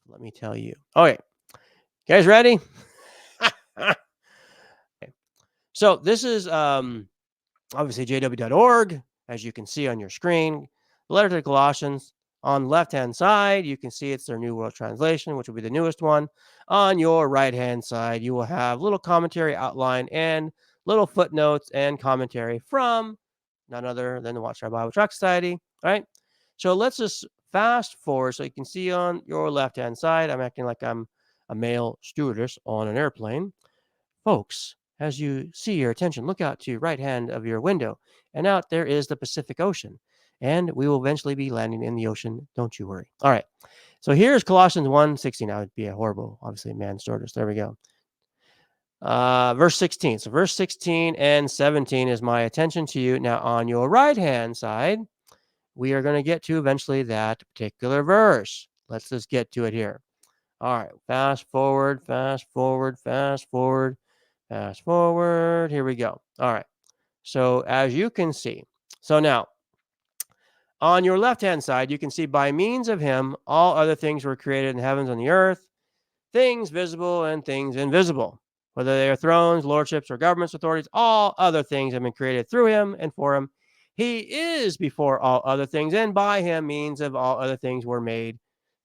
Let me tell you. Okay, you guys ready? Okay. So this is obviously jw.org, as you can see on your screen. The letter to the Colossians. On the left-hand side, you can see it's their New World Translation, which will be the newest one. On your right-hand side, you will have little commentary outline and little footnotes and commentary from none other than the Watchtower Bible Tract Society. All right. So let's just fast forward so you can see on your left-hand side. I'm acting like I'm a male stewardess on an airplane. Folks, as you see your attention, look out to your right hand of your window, and out there is the Pacific Ocean. And we will eventually be landing in the ocean. Don't you worry. All right. So here's Colossians 1:16. That would be a horrible, obviously, man stewardess. There we go. Verse 16. So verse 16 and 17 is my attention to you. Now, on your right-hand side, we are going to get to eventually that particular verse. Let's just get to it here. All right. Fast forward, fast forward, fast forward. Fast forward. Here we go. All right. So as you can see, so now on your left-hand side, you can see by means of him, all other things were created in the heavens and the earth, things visible and things invisible, whether they are thrones, lordships, or governments, authorities, all other things have been created through him and for him. He is before all other things, and by him means of all other things were made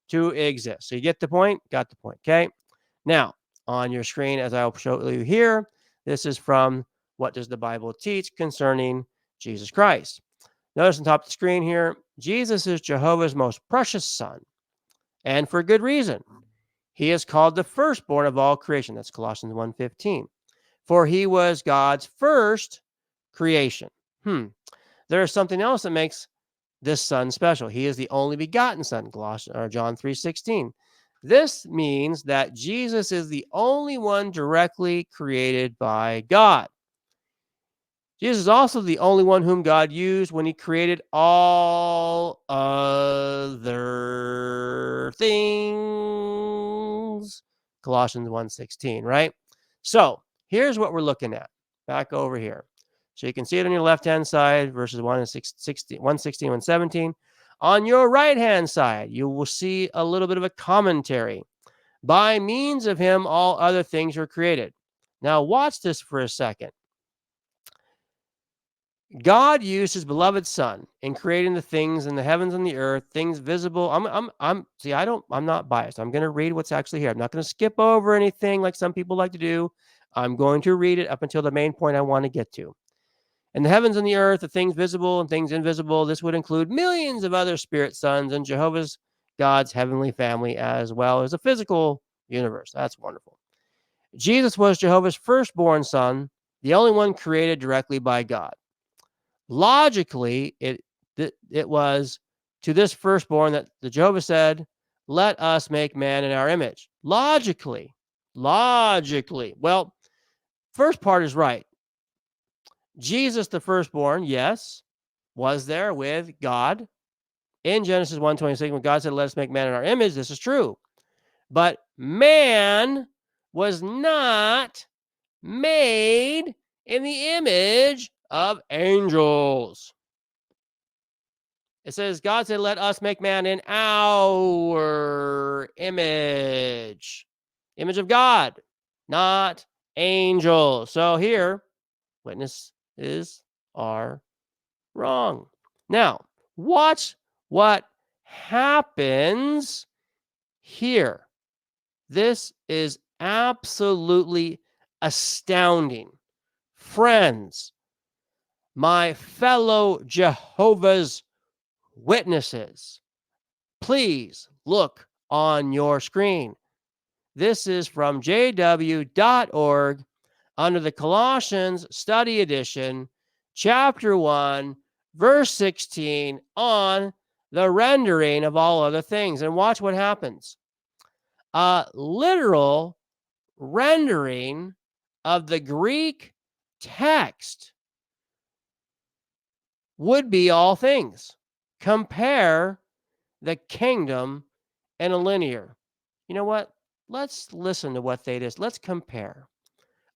to exist. So you get the point? Got the point. Okay. Now, on your screen, as I'll show you here, this is from What Does the Bible Teach Concerning Jesus Christ? Notice on top of the screen here, Jesus is Jehovah's most precious son, and for good reason. He is called the firstborn of all creation. That's Colossians 1:15. For he was God's first creation. There is something else that makes this son special. He is the only begotten son, John 3:16. This means that Jesus is the only one directly created by God. Jesus is also the only one whom God used when he created all other things. Colossians 1:16, right? So here's what we're looking at. Back over here. So you can see it on your left-hand side, verses 116, 117. On your right-hand side, you will see a little bit of a commentary. By means of him, all other things were created. Now watch this for a second. God used his beloved son in creating the things in the heavens and the earth, things visible. I'm not biased. I'm going to read what's actually here. I'm not going to skip over anything like some people like to do. I'm going to read it up until the main point I want to get to. In the heavens and the earth, the things visible and things invisible. This would include millions of other spirit sons and Jehovah's God's heavenly family, as well as a physical universe. That's wonderful. Jesus was Jehovah's firstborn son, the only one created directly by God. Logically, it was to this firstborn that the Jehovah said, "Let us make man in our image." Logically. Well, first part is right. Jesus, the firstborn, yes, was there with God. In Genesis 1:26, when God said, "Let us make man in our image," this is true. But man was not made in the image of angels. It says, God said, "Let us make man in our image." Image of God, not angels. So here, witnesses are wrong. Now, watch what happens here. This is absolutely astounding. Friends, my fellow Jehovah's Witnesses, please look on your screen. This is from jw.org under the Colossians Study Edition, chapter 1, verse 16, on the rendering of all other things. And watch what happens. A literal rendering of the Greek text would be all things. Compare the kingdom and a linear. You know what? Let's listen to what they did. Let's compare.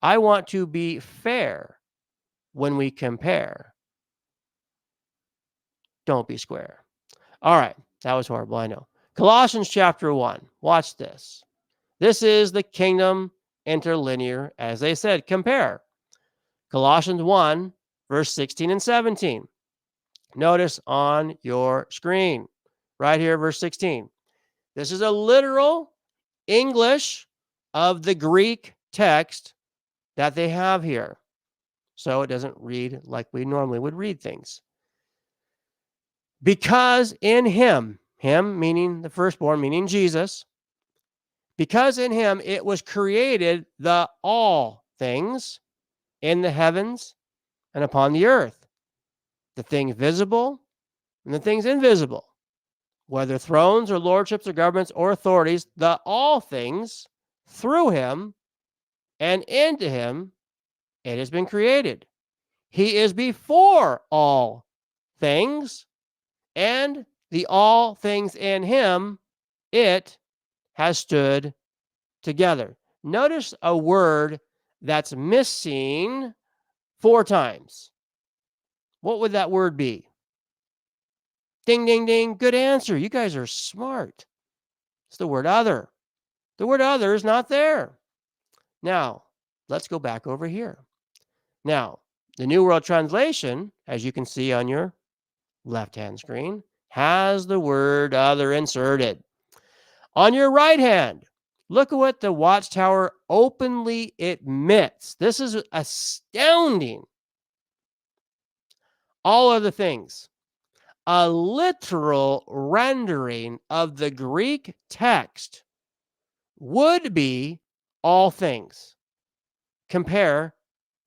I want to be fair when we compare. Don't be square. All right. That was horrible. I know. Colossians chapter 1. Watch this. This is the kingdom interlinear, as they said. Compare Colossians 1, verse 16 and 17. Notice on your screen, right here, verse 16. This is a literal English of the Greek text that they have here. So it doesn't read like we normally would read things. Because in him meaning the firstborn, meaning Jesus, because in him it was created the all things in the heavens and upon the earth, the things visible and the things invisible, whether thrones or lordships or governments or authorities, the all things through him and into him it has been created. He is before all things, and the all things in him, it has stood together. Notice a word that's missing 4 times. What would that word be? Ding, ding, ding. Good answer. You guys are smart. It's the word other. The word other is not there. Now, let's go back over here. Now, the New World Translation, as you can see on your left-hand screen, has the word other inserted. On your right hand, look at what the Watchtower openly admits. This is astounding. All other things. A literal rendering of the Greek text would be all things. Compare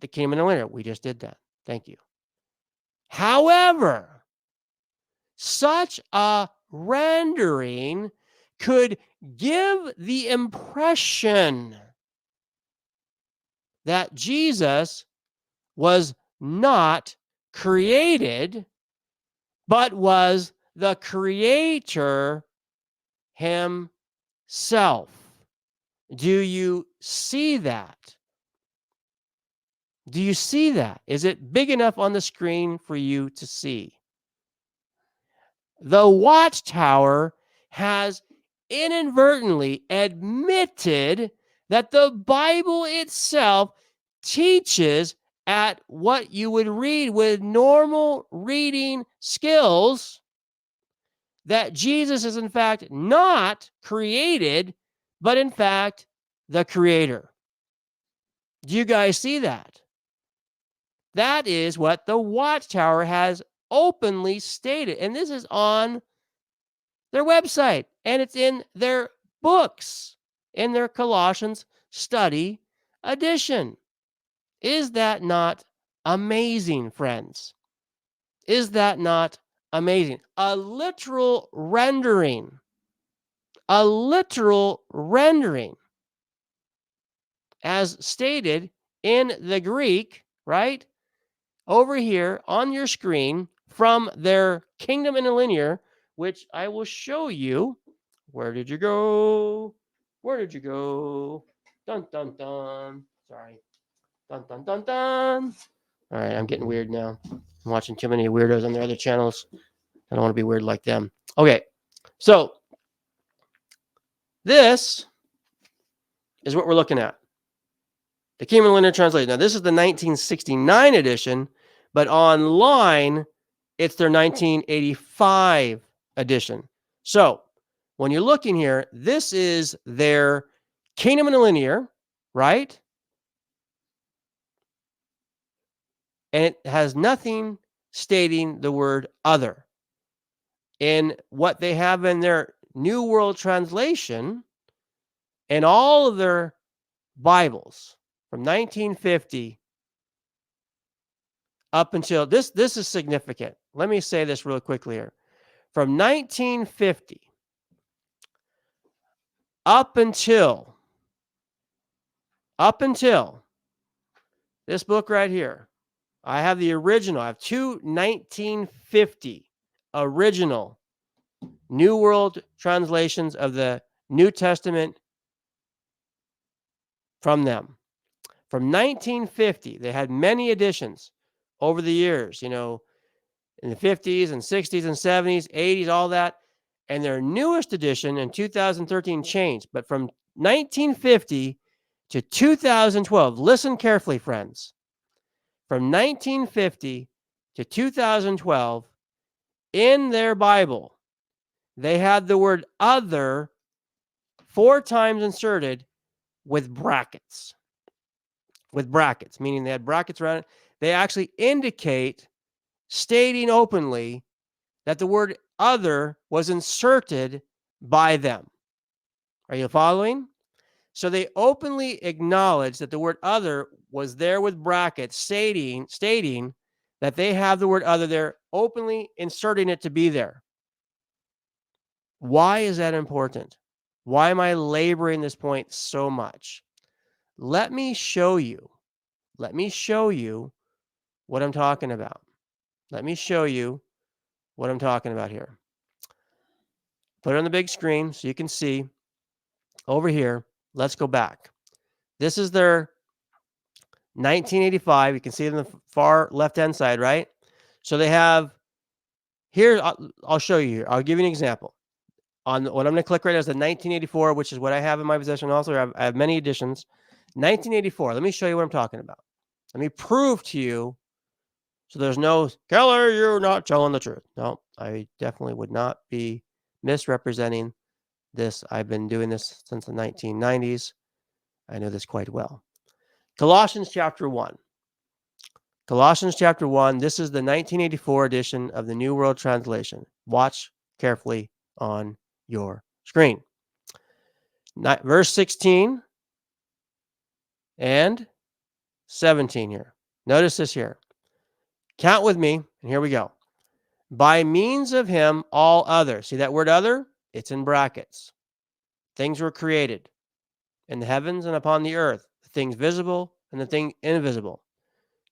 the kingdom interlinear. We just did that. Thank you. However, such a rendering could give the impression that Jesus was not created, but was the creator himself. Do you see that? Do you see that? Is it big enough on the screen for you to see? The Watchtower has inadvertently admitted that the Bible itself teaches at what you would read with normal reading skills that Jesus is in fact not created, but in fact the creator. Do you guys see that? That is what the Watchtower has openly stated. And this is on their website, and it's in their books, in their Colossians study edition. Is that not amazing, friends? Is that not amazing? A literal rendering, as stated in the Greek, right? Over here on your screen from their kingdom interlinear, which I will show you. Where did you go? Where did you go? Dun, dun, dun. Sorry. Dun, dun, dun, dun. All right, I'm getting weird now. I'm watching too many weirdos on their other channels. I don't want to be weird like them. Okay, so this is what we're looking at. The Kingdom Interlinear Translation. Now, this is the 1969 edition, but online, it's their 1985 edition. So, when you're looking here, this is their Kingdom Interlinear, right? And it has nothing stating the word other. In what they have in their New World Translation and all of their Bibles from 1950 up until this is significant. Let me say this real quickly here. From 1950 up until this book right here, I have the original. I have 2 1950 original New World translations of the New Testament from them. From 1950, they had many editions over the years, in the 50s and 60s and 70s, 80s, all that. And their newest edition in 2013 changed. But from 1950 to 2012, listen carefully, friends. From 1950 to 2012, in their Bible, they had the word other 4 times inserted with brackets. With brackets, meaning they had brackets around it. They actually indicate, stating openly, that the word other was inserted by them. Are you following? So they openly acknowledge that the word other was there with brackets, stating that they have the word other there, openly inserting it to be there. Why is that important? Why am I laboring this point so much? Let me show you. Let me show you what I'm talking about. Let me show you what I'm talking about here. Put it on the big screen so you can see. Over here, let's go back. This is their 1985. You can see it on the far left-hand side, right? So they have here. I'll show you here. I'll give you an example. On what I'm going to click right now is the 1984, which is what I have in my possession. Also, I have many editions. 1984. Let me show you what I'm talking about. Let me prove to you. So there's no, Keller, you're not telling the truth. No, I definitely would not be misrepresenting this. I've been doing this since the 1990s. I know this quite well. Colossians chapter 1. Colossians chapter 1. This is the 1984 edition of the New World Translation. Watch carefully on your screen. Verse 16 and 17 here. Notice this here. Count with me, and here we go. By means of him, all other. See that word other? It's in brackets. Things were created in the heavens and upon the earth, the things visible and the things invisible.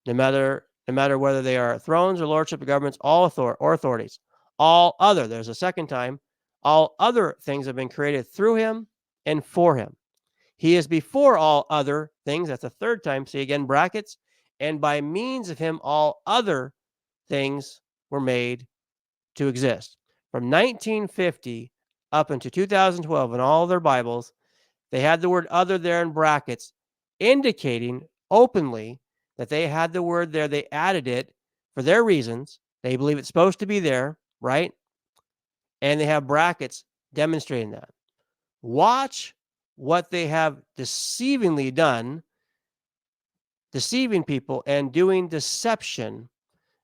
No matter whether they are thrones or lordship or governments, all authorities. All other, there's a second time, all other things have been created through him and for him. He is before all other things. That's a third time. See again, brackets. And by means of him, all other things were made to exist. From 1950 up into 2012 in all their Bibles, they had the word other there in brackets, indicating openly that they had the word there. They added it for their reasons. They believe it's supposed to be there, right? And they have brackets demonstrating that. Watch what they have deceivingly done, deceiving people and doing deception,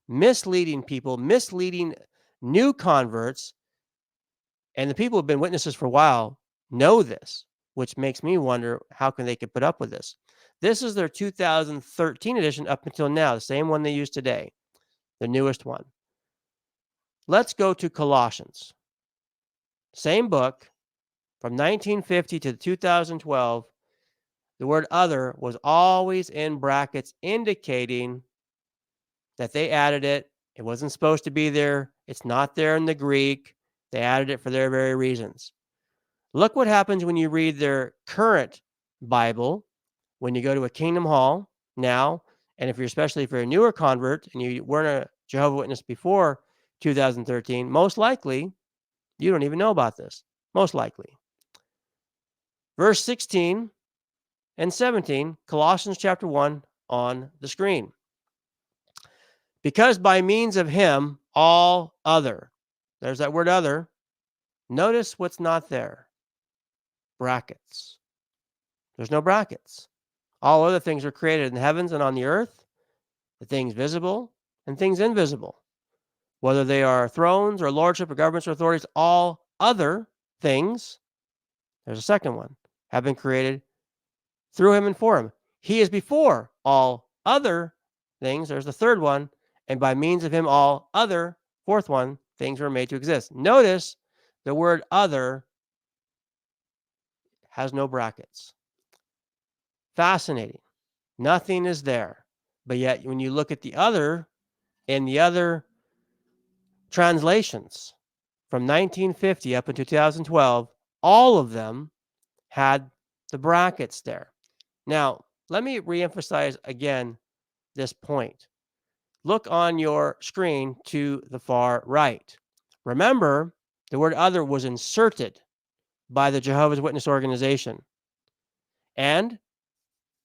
misleading people, misleading new converts. And the people who have been witnesses for a while know this, which makes me wonder how can they could put up with this. This is their 2013 edition up until now, the same one they use today, the newest one. Let's go to Colossians. Same book from 1950 to 2012. The word other was always in brackets, indicating that they added it. It wasn't supposed to be there. It's not there in the Greek. They added it for their very reasons. Look what happens when you read their current Bible, when you go to a Kingdom Hall now, and especially if you're a newer convert and you weren't a Jehovah Witness before 2013, most likely you don't even know about this. Most likely. Verse 16 and 17, Colossians chapter 1 on the screen. Because by means of him, all other. There's that word other. Notice what's not there. Brackets. There's no brackets. All other things are created in the heavens and on the earth, the things visible and things invisible. Whether they are thrones or lordship or governments or authorities, all other things, there's a second one, have been created through him and for him. He is before all other things, there's the third one, and by means of him all other, fourth one, things were made to exist. Notice the word other has no brackets. Fascinating. Nothing is there. But yet, when you look at the other in the other translations from 1950 up into 2012, all of them had the brackets there. Now, let me reemphasize again this point. Look on your screen to the far right. Remember, The word other was inserted by the Jehovah's Witness organization. And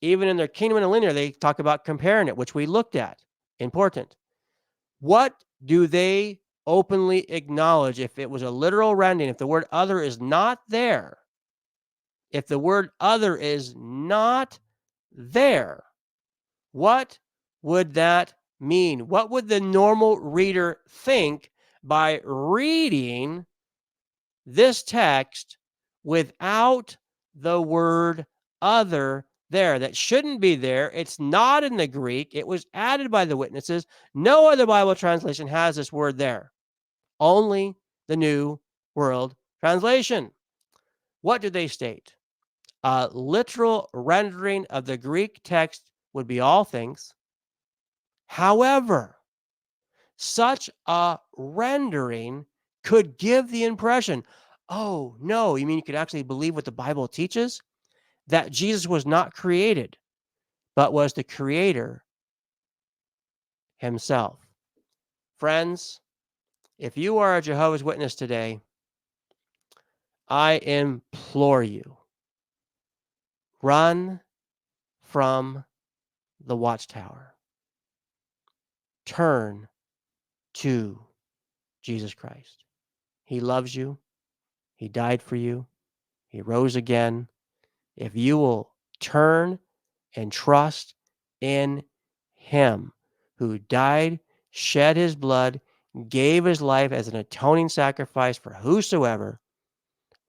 even in their Kingdom Interlinear, they talk about comparing it, which we looked at. Important. What do they openly acknowledge if it was a literal rendering, if the word other is not there? If the word other is not there, what would that mean? What would the normal reader think by reading this text without the word other there? That shouldn't be there. It's not in the Greek. It was added by the witnesses. No other Bible translation has this word there. Only the New World Translation. What do they state? A literal rendering of the Greek text would be all things. However, such a rendering could give the impression, oh, no, you mean you could actually believe what the Bible teaches? That Jesus was not created, but was the creator himself. Friends, if you are a Jehovah's Witness today, I implore you, run from the Watchtower. Turn to Jesus Christ. He loves you. He died for you. He rose again. If you will turn and trust in him who died, shed his blood, gave his life as an atoning sacrifice for whosoever,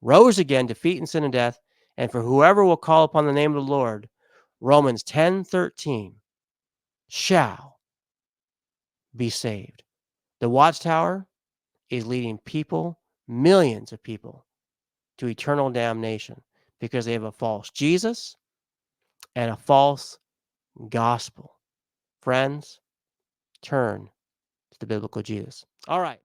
rose again, defeating sin and death, and for whoever will call upon the name of the Lord, Romans 10:13, shall be saved. The Watchtower is leading people, millions of people, to eternal damnation because they have a false Jesus and a false gospel. Friends, turn to the biblical Jesus. All right.